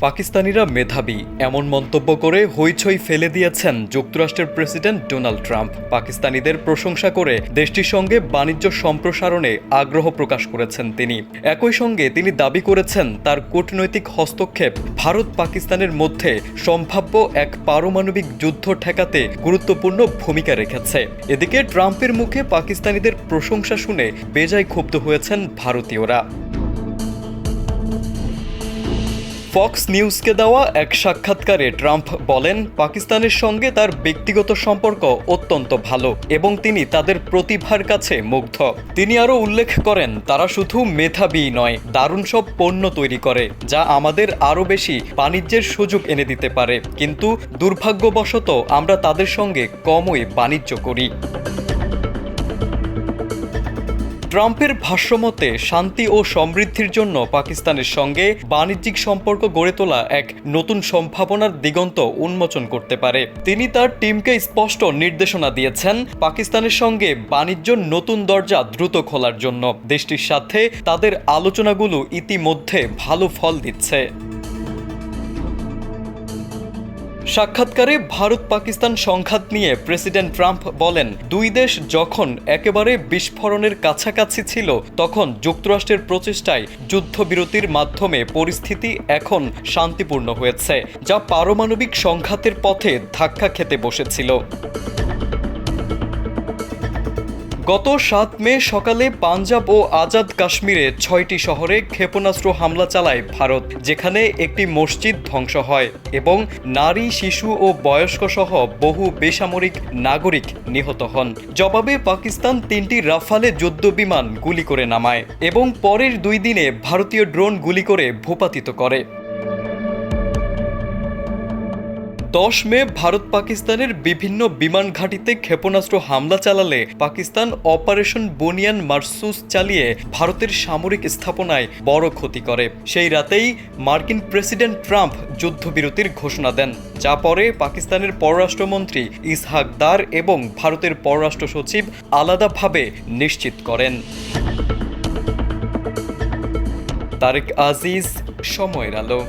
পাকিস্তানিরা মেধাবী এমন মন্তব্য করে হইচই ফেলে দিয়েছেন যুক্তরাষ্ট্রের প্রেসিডেন্ট ডোনাল্ড ট্রাম্প। পাকিস্তানিদের প্রশংসা করে দেশটির সঙ্গে বাণিজ্য সম্প্রসারণে আগ্রহ প্রকাশ করেছেন তিনি। একই সঙ্গে তিনি দাবি করেছেন তার কূটনৈতিক হস্তক্ষেপ ভারত পাকিস্তানের মধ্যে সম্ভাব্য এক পারমাণবিক যুদ্ধ ঠেকাতে গুরুত্বপূর্ণ ভূমিকা রেখেছে। এদিকে ট্রাম্পের মুখে পাকিস্তানিদের প্রশংসা শুনে বেজায় ক্ষুব্ধ হয়েছেন ভারতীয়রা। ফক্স নিউজকে দেওয়া এক সাক্ষাৎকারে ট্রাম্প বলেন, পাকিস্তানের সঙ্গে তার ব্যক্তিগত সম্পর্ক অত্যন্ত ভালো এবং তিনি তাদের প্রতিভার কাছে মুগ্ধ। তিনি আরও উল্লেখ করেন, তারা শুধু মেধাবী নয়, দারুণ সব পণ্য তৈরি করে যা আমাদের আরও বেশি বাণিজ্যের সুযোগ এনে দিতে পারে, কিন্তু দুর্ভাগ্যবশত আমরা তাদের সঙ্গে কমই বাণিজ্য করি। ট্রাম্পের ভাষ্যমতে শান্তি ও সমৃদ্ধির জন্য পাকিস্তানের সঙ্গে বাণিজ্যিক সম্পর্ক গড়ে তোলা এক নতুন সম্ভাবনার দিগন্ত উন্মোচন করতে পারে। তিনি তার টিমকে স্পষ্ট নির্দেশনা দিয়েছেন পাকিস্তানের সঙ্গে বাণিজ্যর নতুন দরজা দ্রুত খোলার জন্য। দেশটির সাথে তাদের আলোচনাগুলো ইতিমধ্যে ভালো ফল দিচ্ছে। সাক্ষাৎকারে ভারত পাকিস্তান সংঘাত নিয়ে প্রেসিডেন্ট ট্রাম্প বলেন, দুই দেশ যখন একেবারে বিস্ফোরণের কাছাকাছি ছিল তখন যুক্তরাষ্ট্রের প্রচেষ্টায় যুদ্ধবিরতির মাধ্যমে পরিস্থিতি এখন শান্তিপূর্ণ হয়েছে, যা পারমাণবিক সংঘাতের পথে ধাক্কা খেতে বসেছিল। গত 7 মে সকালে পাঞ্জাব ও আজাদ কাশ্মীরে 6টি শহরে ক্ষেপণাস্ত্র হামলা চালায় ভারত, যেখানে একটি মসজিদ ধ্বংস হয় এবং নারী, শিশু ও বয়স্ক সহ বহু বেসামরিক নাগরিক নিহত হন। জবাবে পাকিস্তান 3টি রাফালে যুদ্ধবিমান গুলি করে নামায় এবং পরের 2 দিনে ভারতীয় ড্রোন গুলি করে ভূপাতিত করে। 10 মে ভারত পাকিস্তানের বিভিন্ন বিমান ঘাঁটিতে ক্ষেপণাস্ত্র হামলা চালালে পাকিস্তান অপারেশন বুনিয়ান মারসুস চালিয়ে ভারতের সামরিক স্থাপনায় বড় ক্ষতি করে। সেই রাতেই মার্কিন প্রেসিডেন্ট ট্রাম্প যুদ্ধবিরতির ঘোষণা দেন, যা পরে পাকিস্তানের পররাষ্ট্রমন্ত্রী ইসহাক দার এবং ভারতের পররাষ্ট্র সচিব আলাদাভাবে নিশ্চিত করেন। তারেক আজিজ, সময়ের আলো।